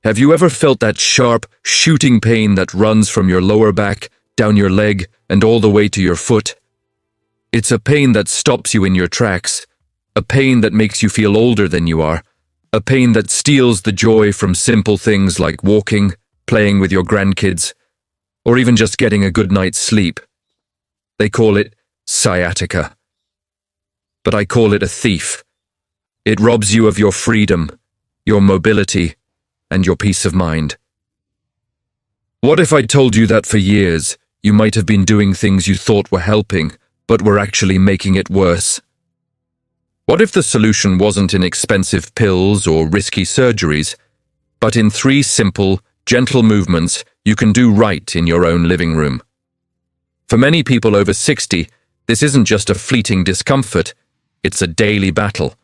Have you ever felt that sharp, shooting pain that runs from your lower back, down your leg, and all the way to your foot? It's a pain that stops you in your tracks, a pain that makes you feel older than you are, a pain that steals the joy from simple things like walking, playing with your grandkids, or even just getting a good night's sleep. They call it sciatica. But I call it a thief. It robs you of your freedom, your mobility, and your peace of mind. What if I told you that for years you might have been doing things you thought were helping, but were actually making it worse? What if the solution wasn't in expensive pills or risky surgeries, but in 3 simple, gentle movements you can do right in your own living room? For many people over 60, this isn't just a fleeting discomfort, it's a daily battle.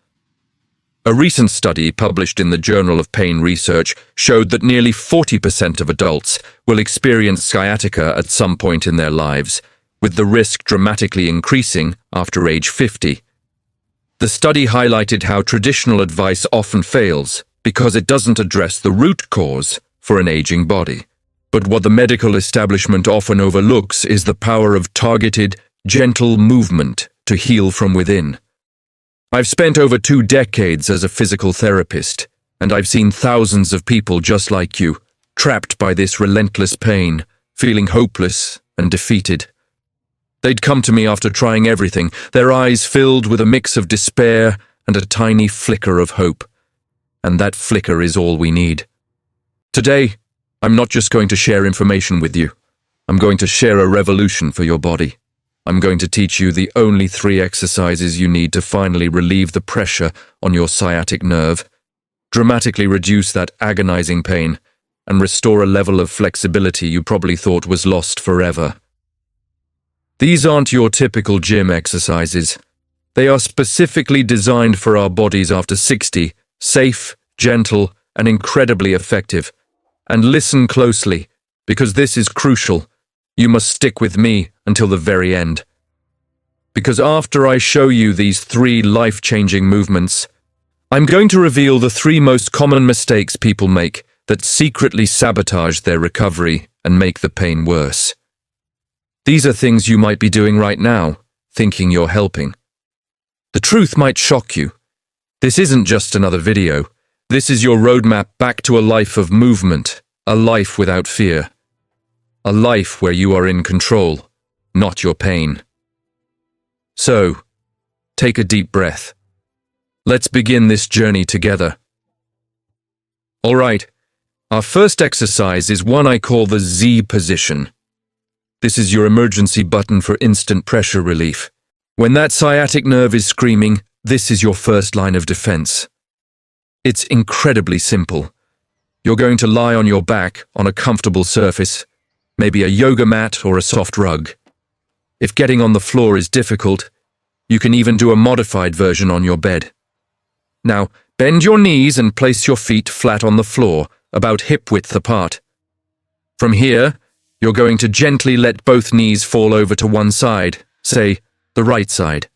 A recent study published in the Journal of Pain Research showed that nearly 40% of adults will experience sciatica at some point in their lives, with the risk dramatically increasing after age 50. The study highlighted how traditional advice often fails because it doesn't address the root cause for an aging body. But what the medical establishment often overlooks is the power of targeted, gentle movement to heal from within. I've spent over 2 decades as a physical therapist, and I've seen thousands of people just like you, trapped by this relentless pain, feeling hopeless and defeated. They'd come to me after trying everything, their eyes filled with a mix of despair and a tiny flicker of hope. And that flicker is all we need. Today, I'm not just going to share information with you. I'm going to share a revolution for your body. I'm going to teach you the only 3 exercises you need to finally relieve the pressure on your sciatic nerve, dramatically reduce that agonizing pain, and restore a level of flexibility you probably thought was lost forever. These aren't your typical gym exercises. They are specifically designed for our bodies after 60, safe, gentle, and incredibly effective. And listen closely, because this is crucial. You must stick with me until the very end. Because after I show you these 3 life-changing movements, I'm going to reveal the 3 most common mistakes people make that secretly sabotage their recovery and make the pain worse. These are things you might be doing right now, thinking you're helping. The truth might shock you. This isn't just another video. This is your roadmap back to a life of movement, a life without fear. A life where you are in control, not your pain. So, take a deep breath. Let's begin this journey together. All right, our first exercise is one I call the Z position. This is your emergency button for instant pressure relief. When that sciatic nerve is screaming, this is your first line of defense. It's incredibly simple. You're going to lie on your back on a comfortable surface, maybe a yoga mat or a soft rug. If getting on the floor is difficult, you can even do a modified version on your bed. Now, bend your knees and place your feet flat on the floor, about hip-width apart. From here, you're going to gently let both knees fall over to one side, say, the right side.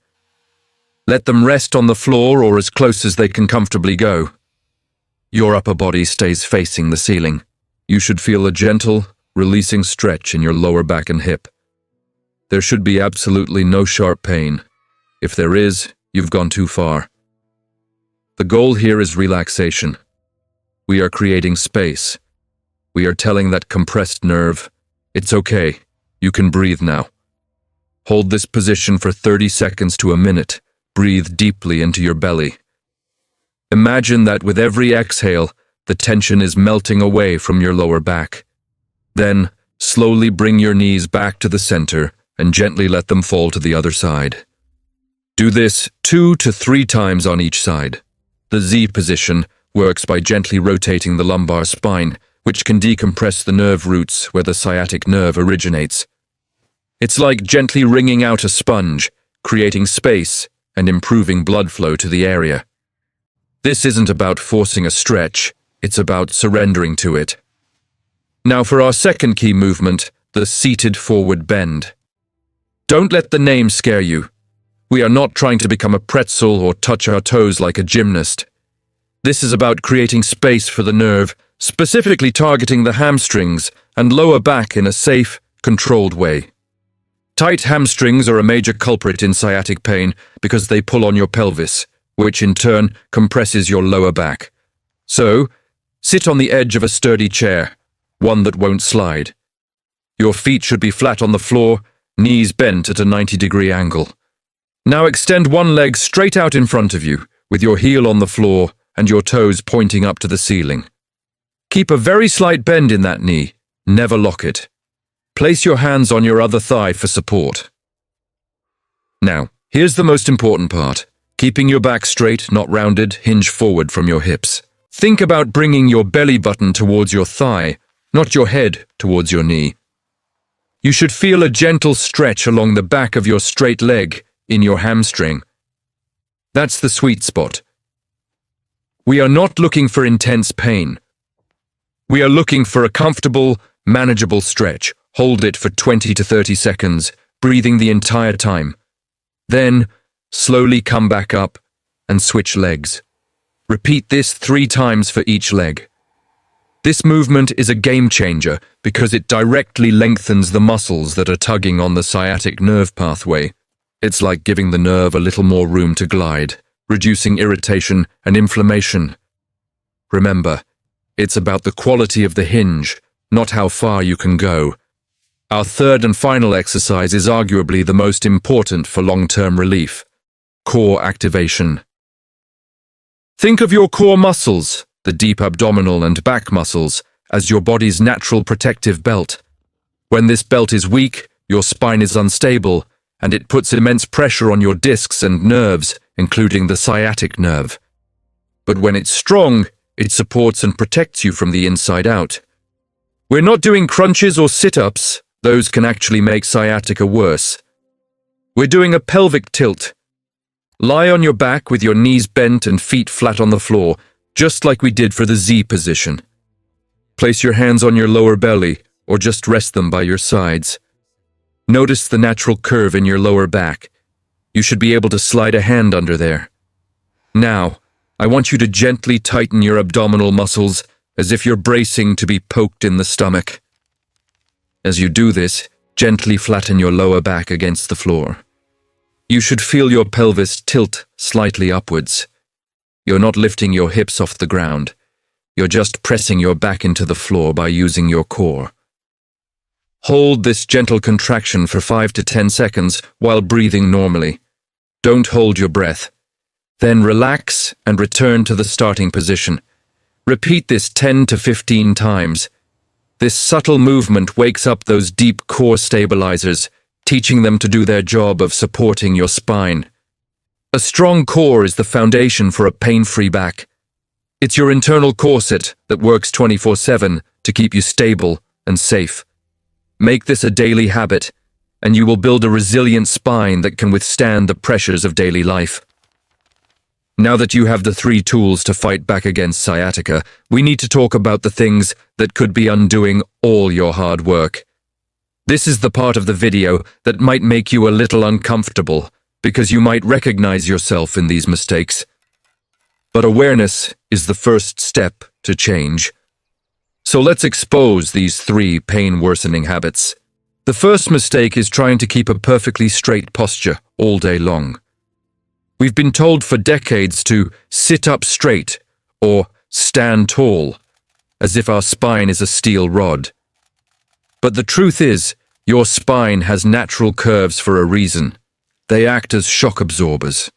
Let them rest on the floor or as close as they can comfortably go. Your upper body stays facing the ceiling. You should feel a gentle, releasing stretch in your lower back and hip. There should be absolutely no sharp pain. If there is, you've gone too far. The goal here is relaxation. We are creating space. We are telling that compressed nerve, it's okay, you can breathe now. Hold this position for 30 seconds to a minute. Breathe deeply into your belly. Imagine that with every exhale, the tension is melting away from your lower back. Then, slowly bring your knees back to the center and gently let them fall to the other side. Do this 2 to 3 times on each side. The Z position works by gently rotating the lumbar spine, which can decompress the nerve roots where the sciatic nerve originates. It's like gently wringing out a sponge, creating space and improving blood flow to the area. This isn't about forcing a stretch, it's about surrendering to it. Now for our second key movement, the seated forward bend. Don't let the name scare you. We are not trying to become a pretzel or touch our toes like a gymnast. This is about creating space for the nerve specifically targeting the hamstrings and lower back in a safe, controlled way. Tight hamstrings are a major culprit in sciatic pain because they pull on your pelvis, which in turn compresses your lower back. So, sit on the edge of a sturdy chair, one that won't slide. Your feet should be flat on the floor, knees bent at a 90-degree angle. Now extend one leg straight out in front of you, with your heel on the floor and your toes pointing up to the ceiling. Keep a very slight bend in that knee, never lock it. Place your hands on your other thigh for support. Now, here's the most important part. Keeping your back straight, not rounded, hinge forward from your hips. Think about bringing your belly button towards your thigh, not your head towards your knee. You should feel a gentle stretch along the back of your straight leg in your hamstring. That's the sweet spot. We are not looking for intense pain. We are looking for a comfortable, manageable stretch. Hold it for 20 to 30 seconds, breathing the entire time. Then, slowly come back up and switch legs. Repeat this 3 times for each leg. This movement is a game changer because it directly lengthens the muscles that are tugging on the sciatic nerve pathway. It's like giving the nerve a little more room to glide, reducing irritation and inflammation. Remember, it's about the quality of the hinge, not how far you can go. Our third and final exercise is arguably the most important for long-term relief: core activation. Think of your core muscles, the deep abdominal and back muscles, as your body's natural protective belt. When this belt is weak, your spine is unstable, and it puts immense pressure on your discs and nerves, including the sciatic nerve. But when it's strong, it supports and protects you from the inside out. We're not doing crunches or sit-ups. Those can actually make sciatica worse. We're doing a pelvic tilt. Lie on your back with your knees bent and feet flat on the floor, just like we did for the Z position. Place your hands on your lower belly, or just rest them by your sides. Notice the natural curve in your lower back. You should be able to slide a hand under there. Now, I want you to gently tighten your abdominal muscles as if you're bracing to be poked in the stomach. As you do this, gently flatten your lower back against the floor. You should feel your pelvis tilt slightly upwards. You're not lifting your hips off the ground. You're just pressing your back into the floor by using your core. Hold this gentle contraction for 5 to 10 seconds while breathing normally. Don't hold your breath. Then relax and return to the starting position. Repeat this 10 to 15 times. This subtle movement wakes up those deep core stabilizers, teaching them to do their job of supporting your spine. A strong core is the foundation for a pain-free back. It's your internal corset that works 24/7 to keep you stable and safe. Make this a daily habit, and you will build a resilient spine that can withstand the pressures of daily life. Now that you have the 3 tools to fight back against sciatica, we need to talk about the things that could be undoing all your hard work. This is the part of the video that might make you a little uncomfortable, because you might recognize yourself in these mistakes. But awareness is the first step to change. So let's expose these 3 pain-worsening habits. The first mistake is trying to keep a perfectly straight posture all day long. We've been told for decades to sit up straight or stand tall, as if our spine is a steel rod. But the truth is, your spine has natural curves for a reason. They act as shock absorbers.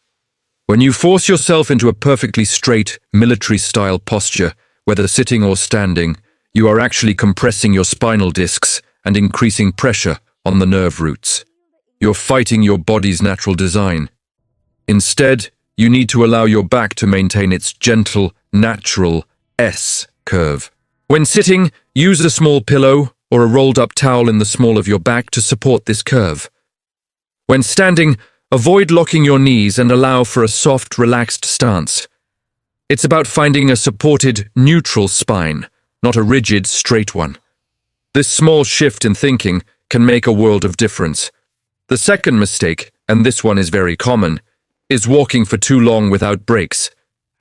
When you force yourself into a perfectly straight, military-style posture, whether sitting or standing, you are actually compressing your spinal discs and increasing pressure on the nerve roots. You're fighting your body's natural design. Instead, you need to allow your back to maintain its gentle, natural S curve. When sitting, use a small pillow or a rolled-up towel in the small of your back to support this curve. When standing, avoid locking your knees and allow for a soft, relaxed stance. It's about finding a supported, neutral spine, not a rigid, straight one. This small shift in thinking can make a world of difference. The second mistake, and this one is very common, is walking for too long without breaks,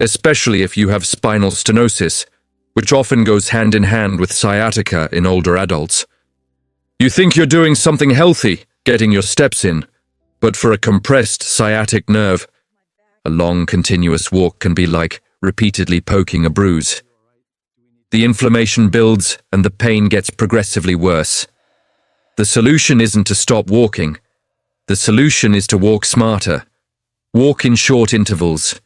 especially if you have spinal stenosis, which often goes hand in hand with sciatica in older adults. You think you're doing something healthy, getting your steps in, but for a compressed sciatic nerve, a long continuous walk can be like repeatedly poking a bruise. The inflammation builds and the pain gets progressively worse. The solution isn't to stop walking. The solution is to walk smarter. Walk in short intervals.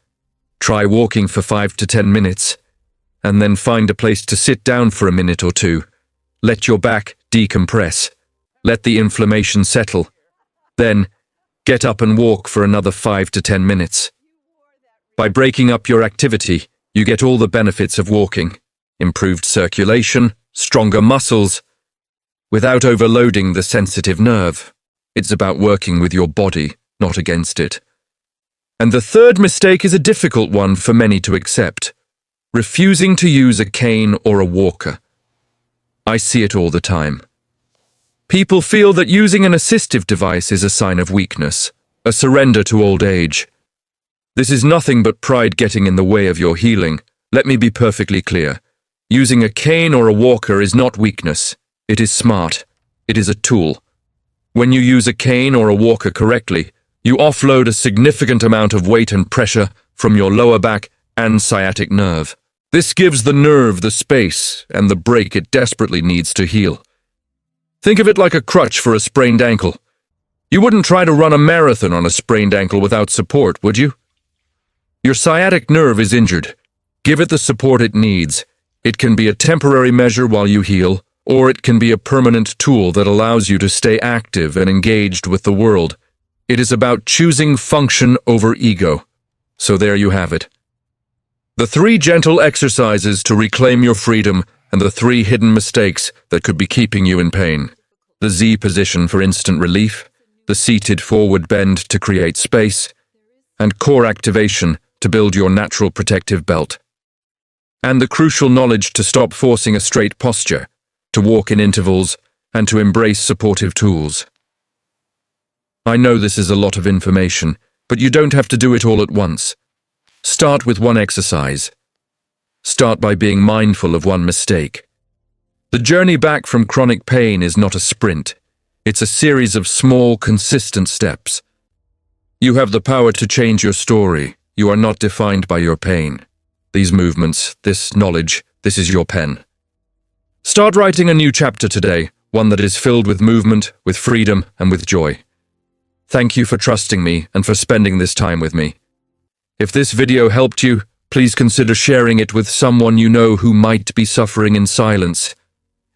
Try walking for 5 to 10 minutes, and then find a place to sit down for a minute or two. Let your back decompress. Let the inflammation settle. Then, get up and walk for another 5 to 10 minutes. By breaking up your activity, you get all the benefits of walking. Improved circulation, stronger muscles, without overloading the sensitive nerve. It's about working with your body, not against it. And the third mistake is a difficult one for many to accept: refusing to use a cane or a walker. I see it all the time. People feel that using an assistive device is a sign of weakness, a surrender to old age. This is nothing but pride getting in the way of your healing. Let me be perfectly clear. Using a cane or a walker is not weakness. It is smart. It is a tool. When you use a cane or a walker correctly, you offload a significant amount of weight and pressure from your lower back and sciatic nerve. This gives the nerve the space and the break it desperately needs to heal. Think of it like a crutch for a sprained ankle. You wouldn't try to run a marathon on a sprained ankle without support, would you? Your sciatic nerve is injured. Give it the support it needs. It can be a temporary measure while you heal, or it can be a permanent tool that allows you to stay active and engaged with the world. It is about choosing function over ego. So there you have it. The 3 gentle exercises to reclaim your freedom and the 3 hidden mistakes that could be keeping you in pain. The Z position for instant relief, the seated forward bend to create space, and core activation to build your natural protective belt. And the crucial knowledge to stop forcing a straight posture, to walk in intervals, and to embrace supportive tools. I know this is a lot of information, but you don't have to do it all at once. Start with one exercise. Start by being mindful of one mistake. The journey back from chronic pain is not a sprint. It's a series of small, consistent steps. You have the power to change your story. You are not defined by your pain. These movements, this knowledge, this is your pen. Start writing a new chapter today, one that is filled with movement, with freedom, and with joy. Thank you for trusting me and for spending this time with me. If this video helped you, please consider sharing it with someone you know who might be suffering in silence.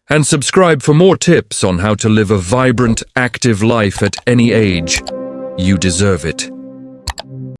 And subscribe for more tips on how to live a vibrant, active life at any age. You deserve it.